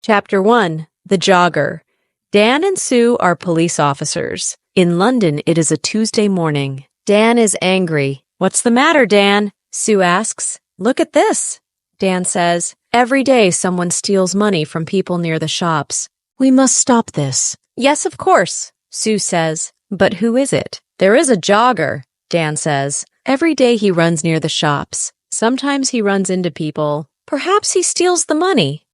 Chapter 1. The Jogger. Dan and Sue are police officers. In London, it is a Tuesday morning. Dan is angry. "What's the matter, Dan?" Sue asks. "Look at this." Dan says, "Every day someone steals money from people near the shops. We must stop this." "Yes, of course," Sue says. "But who is it?" "There is a jogger," Dan says. "Every day he runs near the shops. Sometimes he runs into people. Perhaps he steals the money."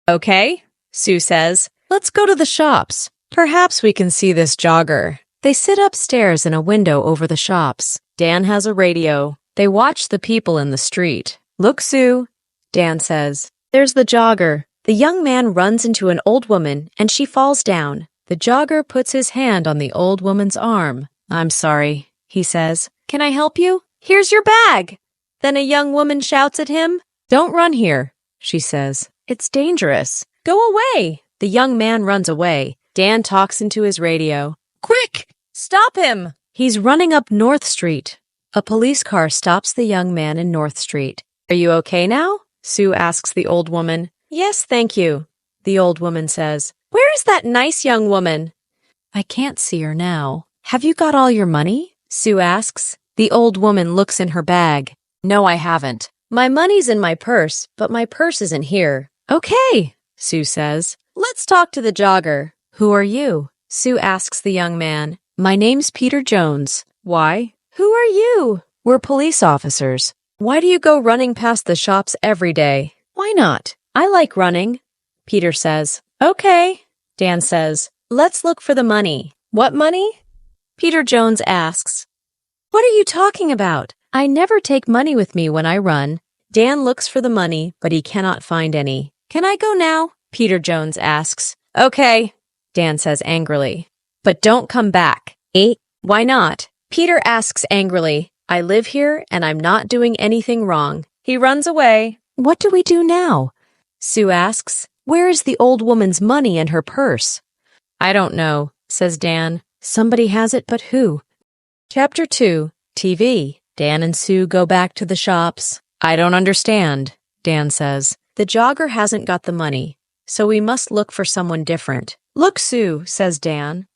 "Okay," Sue says. "Let's go to the shops. Perhaps we can see this jogger." They sit upstairs in a window over the shops. Dan has a radio. They watch the people in the street. "Look, Sue," Dan says. "There's the jogger." The young man runs into an old woman and she falls down. The jogger puts his hand on the old woman's arm. "I'm sorry," he says. "Can I help you?" "Here's your bag." Then a young woman shouts at him. "Don't run here," she says. "It's dangerous. Go away." The young man runs away. Dan talks into his radio. "Quick! Stop him!" He's running up North Street. A police car stops the young man in North Street. "Are you okay now?" Sue asks the old woman. "Yes, thank you," the old woman says. "Where is that nice young woman?" "I can't see her now." "Have you got all your money?" Sue asks. The old woman looks in her bag. "No, I haven't. My money's in my purse, but my purse isn't here." "Okay," Sue says. "Let's talk to the jogger." "Who are you?" Sue asks the young man. "My name's Peter Jones." "Why?" "Who are you?" "We're police officers." "Why do you go running past the shops every day?" "Why not? I like running." Peter says. "Okay," Dan says. "Let's look for the money." "What money?" Peter Jones asks. "What are you talking about? I never take money with me when I run." Dan looks for the money, but he cannot find any. "Can I go now?" Peter Jones asks. "Okay," Dan says angrily. "But don't come back." "Why not?" Peter asks angrily. "I live here and I'm not doing anything wrong." He runs away. "What do we do now?" Sue asks. "Where is the old woman's money and her purse?" "I don't know," says Dan. "Somebody has it, but who?" Chapter 2. TV. Dan and Sue go back to the shops. "I don't understand," Dan says. "The jogger hasn't got the money, so we must look for someone different." "Look, Sue," says Dan.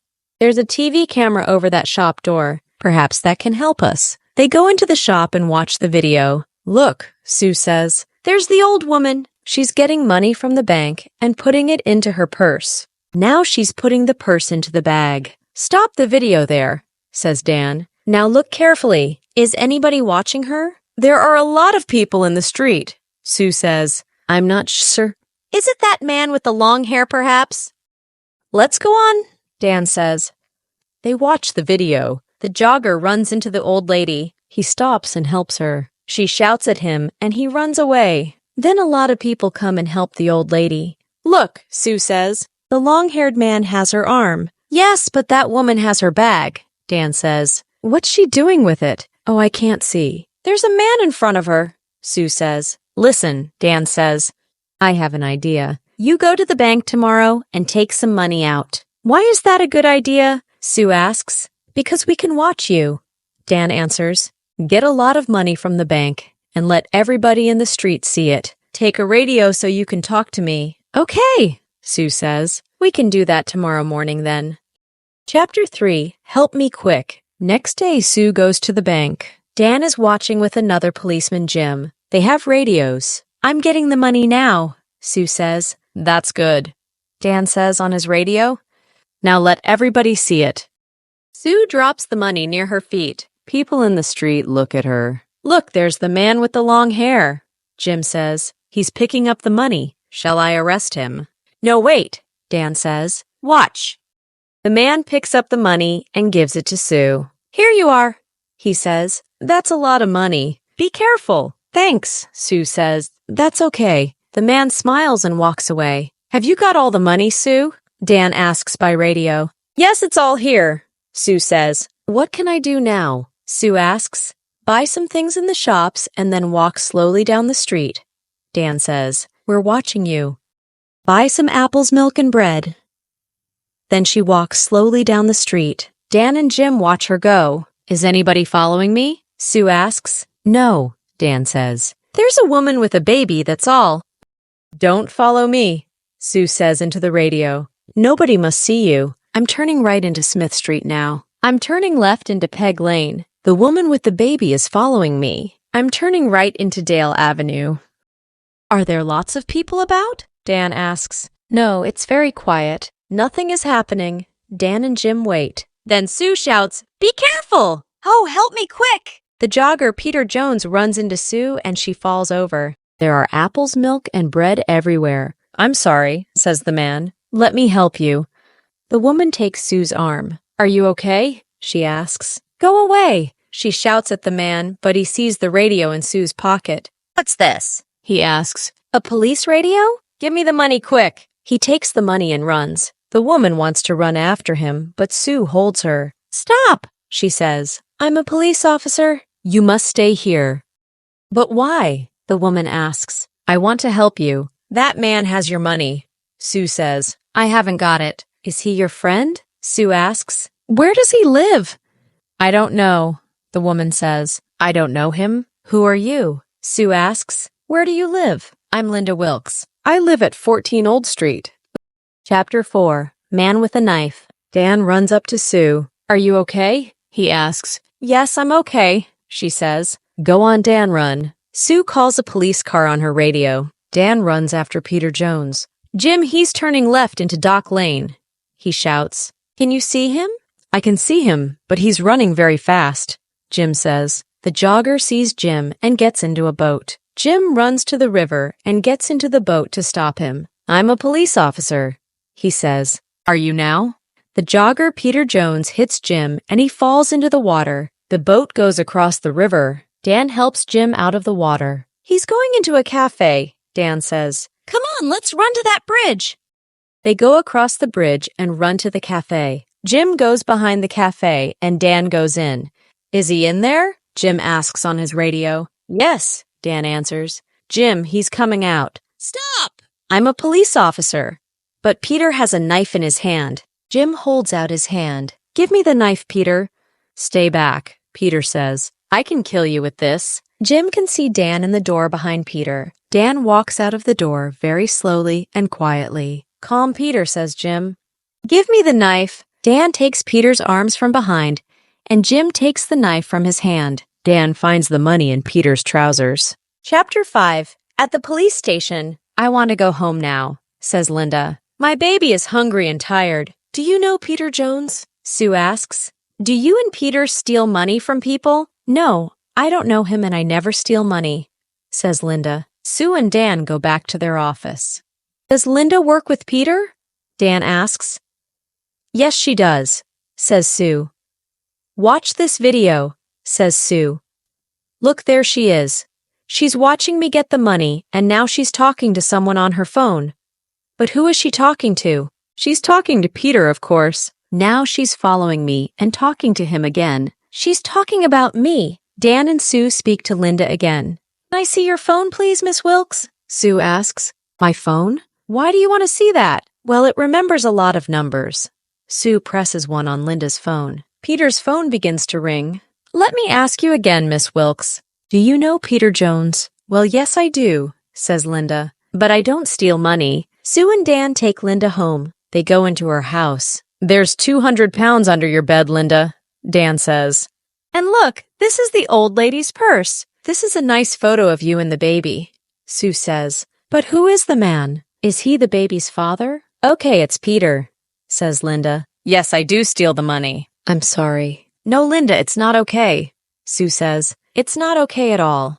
"There's a TV camera over that shop door. Perhaps that can help us." They go into the shop and watch the video. "Look," Sue says. "There's the old woman. She's getting money from the bank and putting it into her purse. Now she's putting the purse into the bag." "Stop the video there," says Dan. "Now look carefully. Is anybody watching her?" "There are a lot of people in the street," Sue says. "I'm not sure. Is it that man with the long hair, perhaps?" "Let's go on," Dan says. They watch the video. The jogger runs into the old lady. He stops and helps her. She shouts at him, and he runs away. Then a lot of people come and help the old lady. "Look," Sue says. "The long-haired man has her arm." "Yes, but that woman has her bag," Dan says. "What's she doing with it?" "Oh, I can't see." "There's a man in front of her," Sue says. "Listen," Dan says. "I have an idea. You go to the bank tomorrow and take some money out." "Why is that a good idea?" Sue asks. "Because we can watch you," Dan answers. "Get a lot of money from the bank and let everybody in the street see it. Take a radio so you can talk to me." "Okay," Sue says. "We can do that tomorrow morning then." Chapter 3. Help Me Quick. Next day, Sue goes to the bank. Dan is watching with another policeman, Jim. They have radios. "I'm getting the money now," Sue says. "That's good," Dan says on his radio. "Now let everybody see it." Sue drops the money near her feet. People in the street look at her. "Look, there's the man with the long hair," Jim says. "He's picking up the money. Shall I arrest him?" "No, wait," Dan says. "Watch." The man picks up the money and gives it to Sue. "Here you are," he says. "That's a lot of money. Be careful." "Thanks," Sue says. "That's okay." The man smiles and walks away. "Have you got all the money, Sue?" Dan asks by radio. "Yes, it's all here," Sue says. "What can I do now?" Sue asks. "Buy some things in the shops and then walk slowly down the street," Dan says. "We're watching you." "Buy some apples, milk, and bread." Then she walks slowly down the street. Dan and Jim watch her go. "Is anybody following me?" Sue asks. "No," Dan says. "There's a woman with a baby, that's all." "Don't follow me," Sue says into the radio. Nobody must see you. I'm turning right into Smith Street now. I'm turning left into Peg Lane. The woman with the baby is following me. I'm turning right into Dale Avenue. Are there lots of people about? Dan asks. No, it's very quiet. Nothing is happening. Dan and Jim wait. Then Sue shouts, Be careful! Oh, help me quick! The jogger Peter Jones runs into Sue and she falls over. There are apples, milk, and bread everywhere. I'm sorry, says the man. Let me help you. The woman takes Sue's arm. Are you okay? She asks. Go away! She shouts at the man, but he sees the radio in Sue's pocket. What's this? He asks. A police radio? Give me the money quick. He takes the money and runs. The woman wants to run after him, but Sue holds her. Stop, she says. I'm a police officer. You must stay here. But why? The woman asks. I want to help you. That man has your money. Sue says. I haven't got it. Is he your friend? Sue asks. Where does he live? I don't know, the woman says. I don't know him. Who are you? Sue asks. Where do you live? I'm Linda Wilkes. I live at 14 Old Street. Chapter 4. Man with a Knife. Dan runs up to Sue. Are you okay? He asks. Yes, I'm okay, she says. Go on, Dan, run. Sue calls a police car on her radio. Dan runs after Peter Jones. Jim, he's turning left into Dock Lane. He shouts. Can you see him? I can see him, but he's running very fast, Jim says. The jogger sees Jim and gets into a boat. Jim runs to the river and gets into the boat to stop him. I'm a police officer, he says. Are you now? The jogger Peter Jones hits Jim and he falls into the water. The boat goes across the river. Dan helps Jim out of the water. He's going into a cafe, Dan says. Come on, let's run to that bridge. They go across the bridge and run to the cafe. Jim goes behind the cafe and Dan goes in. Is he in there? Jim asks on his radio. Yes, Dan answers. Jim, he's coming out. Stop! I'm a police officer. But Peter has a knife in his hand. Jim holds out his hand. Give me the knife, Peter. Stay back, Peter says. I can kill you with this. Jim can see Dan in the door behind Peter. Dan walks out of the door very slowly and quietly. Calm, Peter, says Jim. Give me the knife. Dan takes Peter's arms from behind, and Jim takes the knife from his hand. Dan finds the money in Peter's trousers. Chapter 5. At the police station. I want to go home now, says Linda. My baby is hungry and tired. Do you know Peter Jones? Sue asks. Do you and Peter steal money from people? No, I don't know him and I never steal money, says Linda. Sue and Dan go back to their office. Does Linda work with Peter? Dan asks. Yes, she does, says Sue. Watch this video, says Sue. Look, there she is. She's watching me get the money, and now she's talking to someone on her phone. But who is she talking to? She's talking to Peter, of course. Now she's following me and talking to him again. She's talking about me. Dan and Sue speak to Linda again. Can I see your phone, please, Miss Wilkes? Sue asks. My phone? Why do you want to see that? Well, it remembers a lot of numbers. Sue presses one on Linda's phone. Peter's phone begins to ring. Let me ask you again, Miss Wilkes. Do you know Peter Jones? Well, yes, I do, says Linda. But I don't steal money. Sue and Dan take Linda home. They go into her house. There's 200 pounds under your bed, Linda, Dan says. And look, this is the old lady's purse. This is a nice photo of you and the baby, Sue says. But who is the man? Is he the baby's father? Okay, it's Peter, says Linda. Yes, I do steal the money. I'm sorry. No, Linda, it's not okay, Sue says. It's not okay at all.